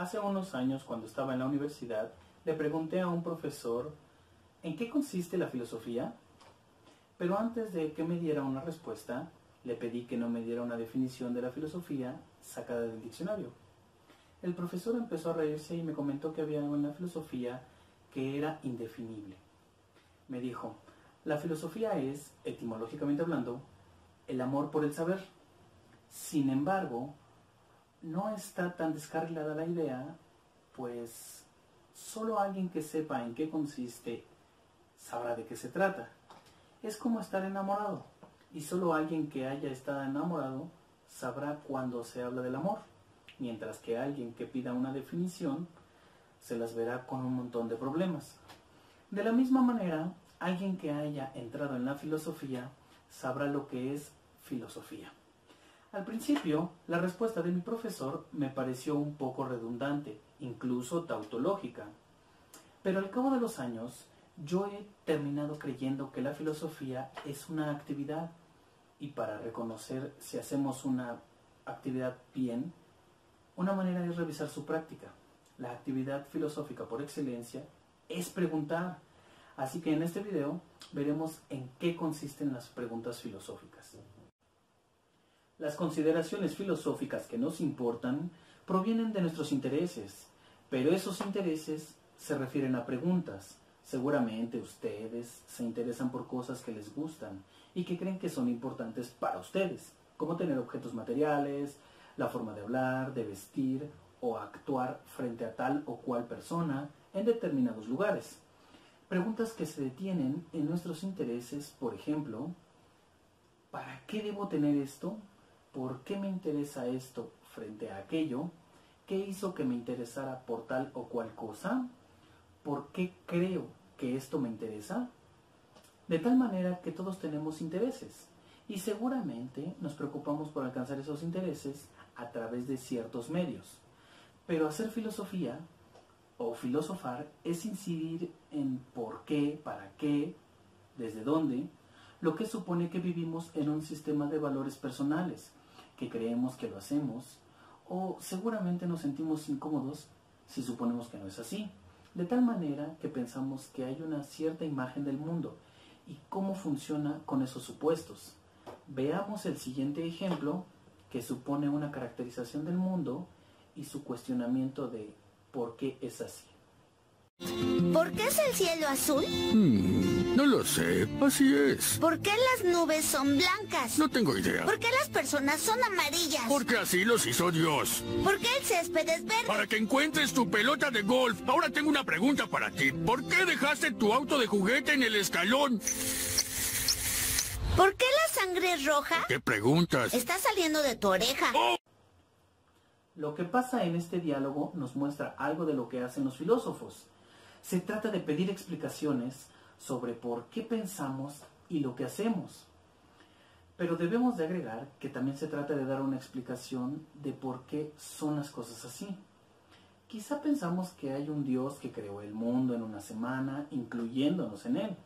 Hace unos años, cuando estaba en la universidad, le pregunté a un profesor ¿en qué consiste la filosofía? Pero antes de que me diera una respuesta, le pedí que no me diera una definición de la filosofía sacada del diccionario. El profesor empezó a reírse y me comentó que había algo en la filosofía que era indefinible. Me dijo, la filosofía es, etimológicamente hablando, el amor por el saber. Sin embargo, no está tan descarrilada la idea, pues solo alguien que sepa en qué consiste sabrá de qué se trata. Es como estar enamorado, y solo alguien que haya estado enamorado sabrá cuando se habla del amor, mientras que alguien que pida una definición se las verá con un montón de problemas. De la misma manera, alguien que haya entrado en la filosofía sabrá lo que es filosofía. Al principio, la respuesta de mi profesor me pareció un poco redundante, incluso tautológica. Pero al cabo de los años, yo he terminado creyendo que la filosofía es una actividad, y para reconocer si hacemos una actividad bien, una manera es revisar su práctica. La actividad filosófica por excelencia es preguntar. Así que en este video veremos en qué consisten las preguntas filosóficas. Las consideraciones filosóficas que nos importan provienen de nuestros intereses, pero esos intereses se refieren a preguntas. Seguramente ustedes se interesan por cosas que les gustan y que creen que son importantes para ustedes, como tener objetos materiales, la forma de hablar, de vestir o actuar frente a tal o cual persona en determinados lugares. Preguntas que se detienen en nuestros intereses, por ejemplo, ¿para qué debo tener esto? ¿Por qué me interesa esto frente a aquello? ¿Qué hizo que me interesara por tal o cual cosa? ¿Por qué creo que esto me interesa? De tal manera que todos tenemos intereses y seguramente nos preocupamos por alcanzar esos intereses a través de ciertos medios. Pero hacer filosofía o filosofar es incidir en por qué, para qué, desde dónde, lo que supone que vivimos en un sistema de valores personales, que creemos que lo hacemos, o seguramente nos sentimos incómodos si suponemos que no es así, de tal manera que pensamos que hay una cierta imagen del mundo y cómo funciona con esos supuestos. Veamos el siguiente ejemplo, que supone una caracterización del mundo y su cuestionamiento de por qué es así. ¿Por qué es el cielo azul? No lo sé, así es. ¿Por qué las nubes son blancas? No tengo idea. ¿Por qué las personas son amarillas? Porque así los hizo Dios. ¿Por qué el césped es verde? Para que encuentres tu pelota de golf. Ahora tengo una pregunta para ti. ¿Por qué dejaste tu auto de juguete en el escalón? ¿Por qué la sangre es roja? ¿Qué preguntas? Está saliendo de tu oreja. ¡Oh! Lo que pasa en este diálogo nos muestra algo de lo que hacen los filósofos. Se trata de pedir explicaciones sobre por qué pensamos y lo que hacemos. Pero debemos de agregar que también se trata de dar una explicación de por qué son las cosas así. Quizá pensamos que hay un Dios que creó el mundo en una semana, incluyéndonos en él.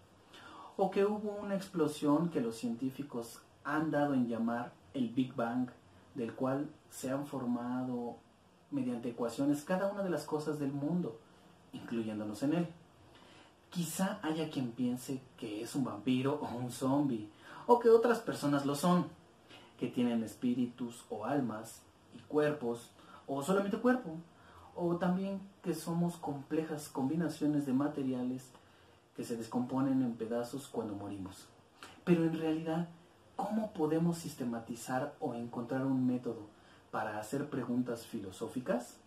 O que hubo una explosión que los científicos han dado en llamar el Big Bang, del cual se han formado mediante ecuaciones cada una de las cosas del mundo, incluyéndonos en él. Quizá haya quien piense que es un vampiro o un zombie, o que otras personas lo son, que tienen espíritus o almas y cuerpos, o solamente cuerpo, o también que somos complejas combinaciones de materiales que se descomponen en pedazos cuando morimos. Pero en realidad, ¿cómo podemos sistematizar o encontrar un método para hacer preguntas filosóficas?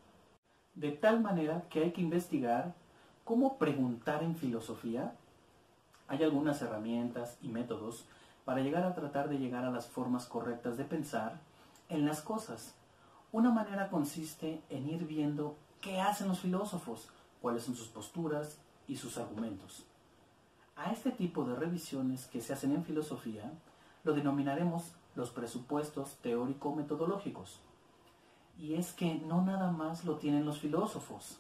De tal manera que hay que investigar cómo preguntar en filosofía. Hay algunas herramientas y métodos para llegar a tratar de llegar a las formas correctas de pensar en las cosas. Una manera consiste en ir viendo qué hacen los filósofos, cuáles son sus posturas y sus argumentos. A este tipo de revisiones que se hacen en filosofía lo denominaremos los presupuestos teórico-metodológicos. Y es que no nada más lo tienen los filósofos.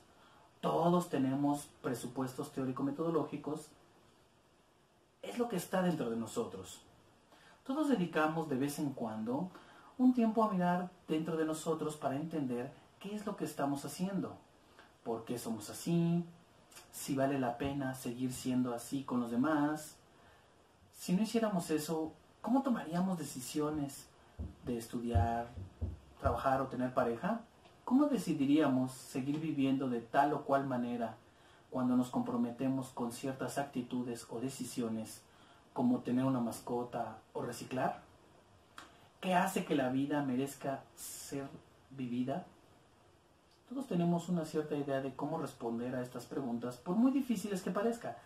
Todos tenemos presupuestos teórico-metodológicos. Es lo que está dentro de nosotros. Todos dedicamos de vez en cuando un tiempo a mirar dentro de nosotros para entender ¿qué es lo que estamos haciendo? ¿Por qué somos así? ¿Si vale la pena seguir siendo así con los demás? Si no hiciéramos eso, ¿cómo tomaríamos decisiones de estudiar, trabajar o tener pareja? ¿Cómo decidiríamos seguir viviendo de tal o cual manera cuando nos comprometemos con ciertas actitudes o decisiones, como tener una mascota o reciclar? ¿Qué hace que la vida merezca ser vivida? Todos tenemos una cierta idea de cómo responder a estas preguntas, por muy difíciles que parezca.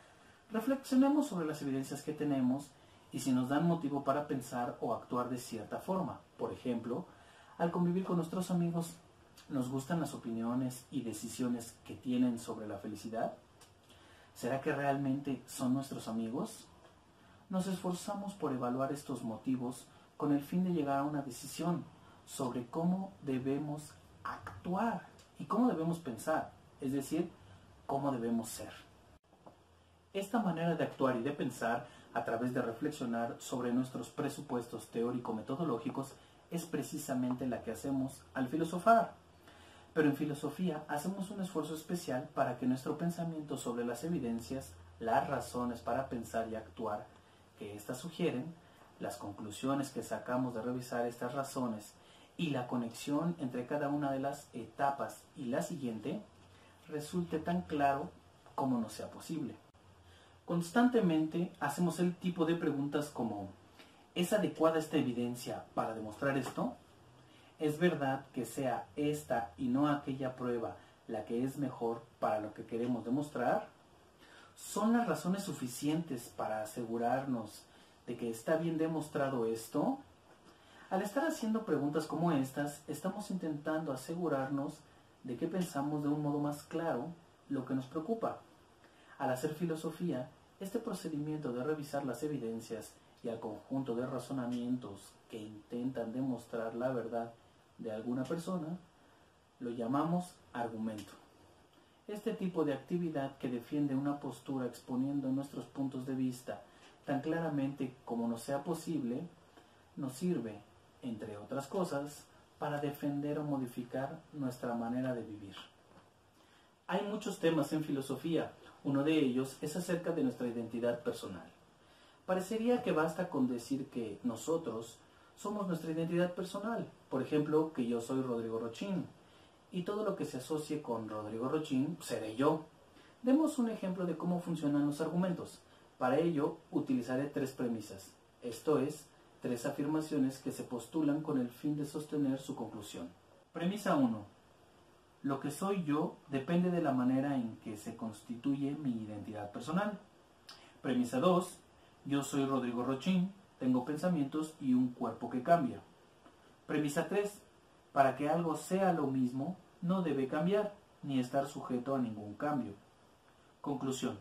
Reflexionemos sobre las evidencias que tenemos y si nos dan motivo para pensar o actuar de cierta forma. Por ejemplo, al convivir con nuestros amigos, ¿nos gustan las opiniones y decisiones que tienen sobre la felicidad? ¿Será que realmente son nuestros amigos? Nos esforzamos por evaluar estos motivos con el fin de llegar a una decisión sobre cómo debemos actuar y cómo debemos pensar, es decir, cómo debemos ser. Esta manera de actuar y de pensar a través de reflexionar sobre nuestros presupuestos teórico-metodológicos es precisamente la que hacemos al filosofar. Pero en filosofía hacemos un esfuerzo especial para que nuestro pensamiento sobre las evidencias, las razones para pensar y actuar que éstas sugieren, las conclusiones que sacamos de revisar estas razones y la conexión entre cada una de las etapas y la siguiente, resulte tan claro como nos sea posible. Constantemente hacemos el tipo de preguntas como: ¿es adecuada esta evidencia para demostrar esto? ¿Es verdad que sea esta y no aquella prueba la que es mejor para lo que queremos demostrar? ¿Son las razones suficientes para asegurarnos de que está bien demostrado esto? Al estar haciendo preguntas como estas, estamos intentando asegurarnos de que pensamos de un modo más claro lo que nos preocupa. Al hacer filosofía, este procedimiento de revisar las evidencias y al conjunto de razonamientos que intentan demostrar la verdad de alguna persona, lo llamamos argumento. Este tipo de actividad que defiende una postura exponiendo nuestros puntos de vista tan claramente como nos sea posible, nos sirve, entre otras cosas, para defender o modificar nuestra manera de vivir. Hay muchos temas en filosofía. Uno de ellos es acerca de nuestra identidad personal. Parecería que basta con decir que nosotros somos nuestra identidad personal. Por ejemplo, que yo soy Rodrigo Rochín. Y todo lo que se asocie con Rodrigo Rochín seré yo. Demos un ejemplo de cómo funcionan los argumentos. Para ello, utilizaré 3 premisas. Esto es, 3 afirmaciones que se postulan con el fin de sostener su conclusión. Premisa 1. Lo que soy yo depende de la manera en que se constituye mi identidad personal. Premisa 2. Yo soy Rodrigo Rochín, tengo pensamientos y un cuerpo que cambia. Premisa 3. Para que algo sea lo mismo, no debe cambiar, ni estar sujeto a ningún cambio. Conclusión.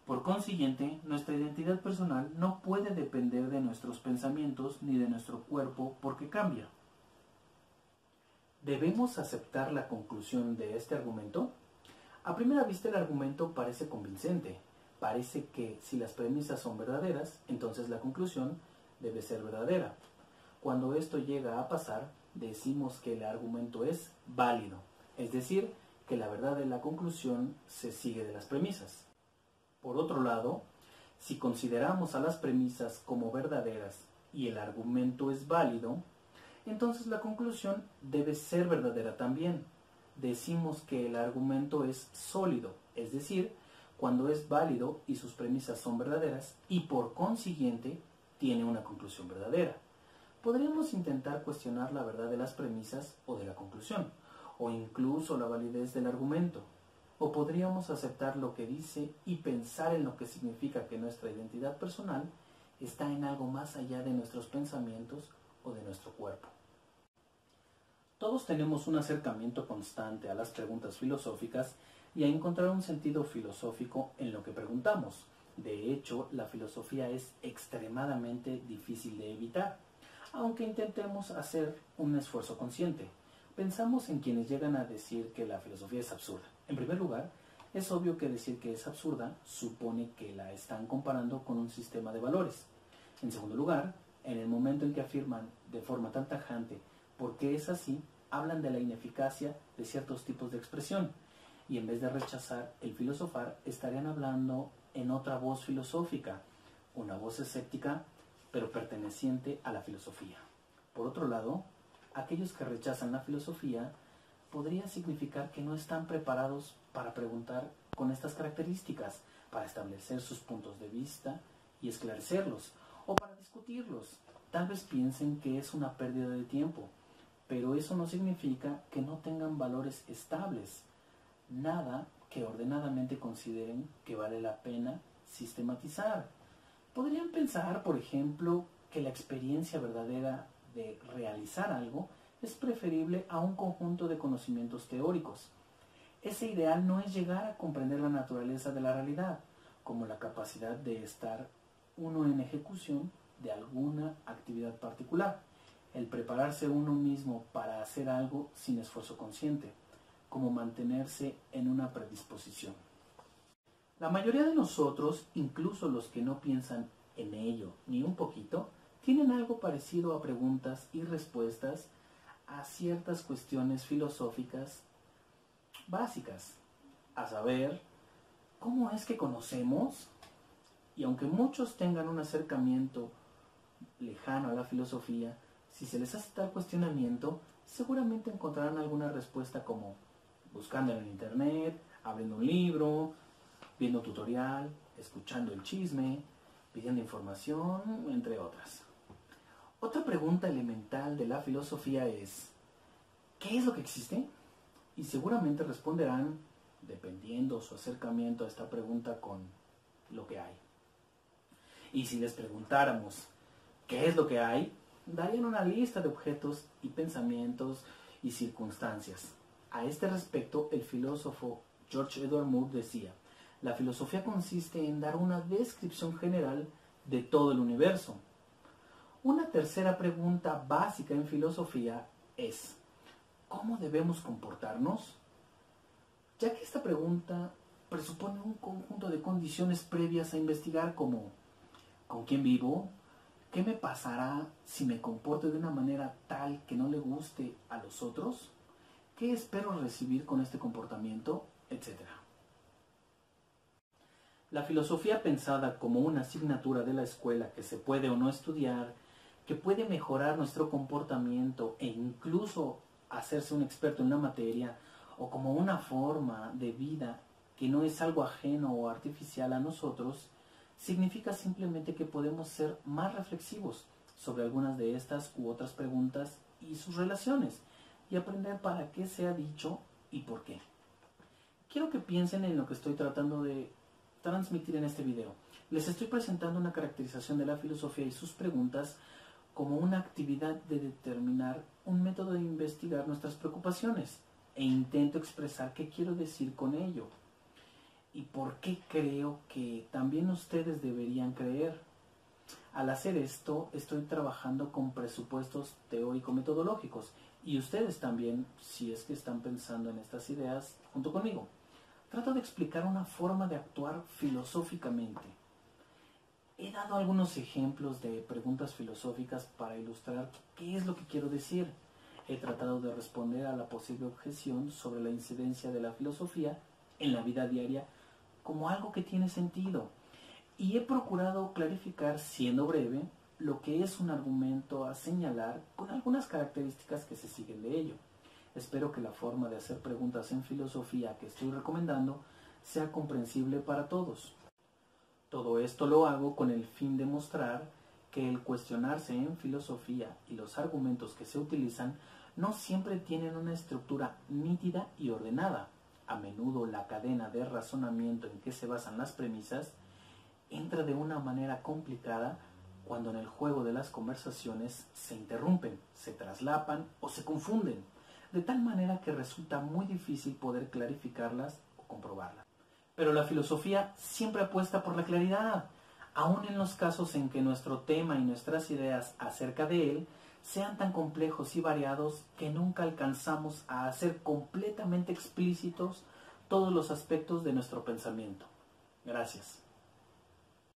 Por consiguiente, nuestra identidad personal no puede depender de nuestros pensamientos ni de nuestro cuerpo porque cambia. ¿Debemos aceptar la conclusión de este argumento? A primera vista el argumento parece convincente. Parece que si las premisas son verdaderas, entonces la conclusión debe ser verdadera. Cuando esto llega a pasar, decimos que el argumento es válido, es decir, que la verdad de la conclusión se sigue de las premisas. Por otro lado, si consideramos a las premisas como verdaderas y el argumento es válido, entonces la conclusión debe ser verdadera también. Decimos que el argumento es sólido, es decir, cuando es válido y sus premisas son verdaderas y por consiguiente tiene una conclusión verdadera. Podríamos intentar cuestionar la verdad de las premisas o de la conclusión, o incluso la validez del argumento. O podríamos aceptar lo que dice y pensar en lo que significa que nuestra identidad personal está en algo más allá de nuestros pensamientos o de nuestro cuerpo. Todos tenemos un acercamiento constante a las preguntas filosóficas y a encontrar un sentido filosófico en lo que preguntamos. De hecho, la filosofía es extremadamente difícil de evitar, aunque intentemos hacer un esfuerzo consciente. Pensamos en quienes llegan a decir que la filosofía es absurda. En primer lugar, es obvio que decir que es absurda supone que la están comparando con un sistema de valores. En segundo lugar, en el momento en que afirman de forma tan tajante por qué es así, hablan de la ineficacia de ciertos tipos de expresión, y en vez de rechazar el filosofar, estarían hablando en otra voz filosófica, una voz escéptica, pero perteneciente a la filosofía. Por otro lado, aquellos que rechazan la filosofía podría significar que no están preparados para preguntar con estas características, para establecer sus puntos de vista y esclarecerlos, o para discutirlos. Tal vez piensen que es una pérdida de tiempo, pero eso no significa que no tengan valores estables, nada que ordenadamente consideren que vale la pena sistematizar. Podrían pensar, por ejemplo, que la experiencia verdadera de realizar algo es preferible a un conjunto de conocimientos teóricos. Ese ideal no es llegar a comprender la naturaleza de la realidad, como la capacidad de estar uno en ejecución de alguna actividad particular, el prepararse uno mismo para hacer algo sin esfuerzo consciente, como mantenerse en una predisposición. La mayoría de nosotros, incluso los que no piensan en ello ni un poquito, tienen algo parecido a preguntas y respuestas a ciertas cuestiones filosóficas básicas, a saber, ¿cómo es que conocemos? Y aunque muchos tengan un acercamiento lejano a la filosofía, si se les hace tal cuestionamiento, seguramente encontrarán alguna respuesta como buscando en el internet, abriendo un libro, viendo tutorial, escuchando el chisme, pidiendo información, entre otras. Otra pregunta elemental de la filosofía es, ¿qué es lo que existe? Y seguramente responderán, dependiendo su acercamiento a esta pregunta, con lo que hay. Y si les preguntáramos, ¿qué es lo que hay?, darían una lista de objetos y pensamientos y circunstancias. A este respecto, el filósofo George Edward Moore decía, la filosofía consiste en dar una descripción general de todo el universo. Una tercera pregunta básica en filosofía es, ¿cómo debemos comportarnos? Ya que esta pregunta presupone un conjunto de condiciones previas a investigar como ¿con quién vivo? ¿Qué me pasará si me comporto de una manera tal que no le guste a los otros? ¿Qué espero recibir con este comportamiento? Etcétera. La filosofía pensada como una asignatura de la escuela que se puede o no estudiar, que puede mejorar nuestro comportamiento e incluso hacerse un experto en una materia, o como una forma de vida que no es algo ajeno o artificial a nosotros, significa simplemente que podemos ser más reflexivos sobre algunas de estas u otras preguntas y sus relaciones, y aprender para qué se ha dicho y por qué. Quiero que piensen en lo que estoy tratando de transmitir en este video. Les estoy presentando una caracterización de la filosofía y sus preguntas como una actividad de determinar un método de investigar nuestras preocupaciones, e intento expresar qué quiero decir con ello y por qué creo que también ustedes deberían creer. Al hacer esto, estoy trabajando con presupuestos teórico-metodológicos, y ustedes también, si es que están pensando en estas ideas junto conmigo. Trato de explicar una forma de actuar filosóficamente. He dado algunos ejemplos de preguntas filosóficas para ilustrar qué es lo que quiero decir. He tratado de responder a la posible objeción sobre la incidencia de la filosofía en la vida diaria como algo que tiene sentido. Y he procurado clarificar, siendo breve, lo que es un argumento a señalar con algunas características que se siguen de ello. Espero que la forma de hacer preguntas en filosofía que estoy recomendando sea comprensible para todos. Todo esto lo hago con el fin de mostrar que el cuestionarse en filosofía y los argumentos que se utilizan no siempre tienen una estructura nítida y ordenada. A menudo la cadena de razonamiento en que se basan las premisas entra de una manera complicada cuando en el juego de las conversaciones se interrumpen, se traslapan o se confunden, de tal manera que resulta muy difícil poder clarificarlas o comprobarlas. Pero la filosofía siempre apuesta por la claridad, aun en los casos en que nuestro tema y nuestras ideas acerca de él sean tan complejos y variados que nunca alcanzamos a hacer completamente explícitos todos los aspectos de nuestro pensamiento. Gracias.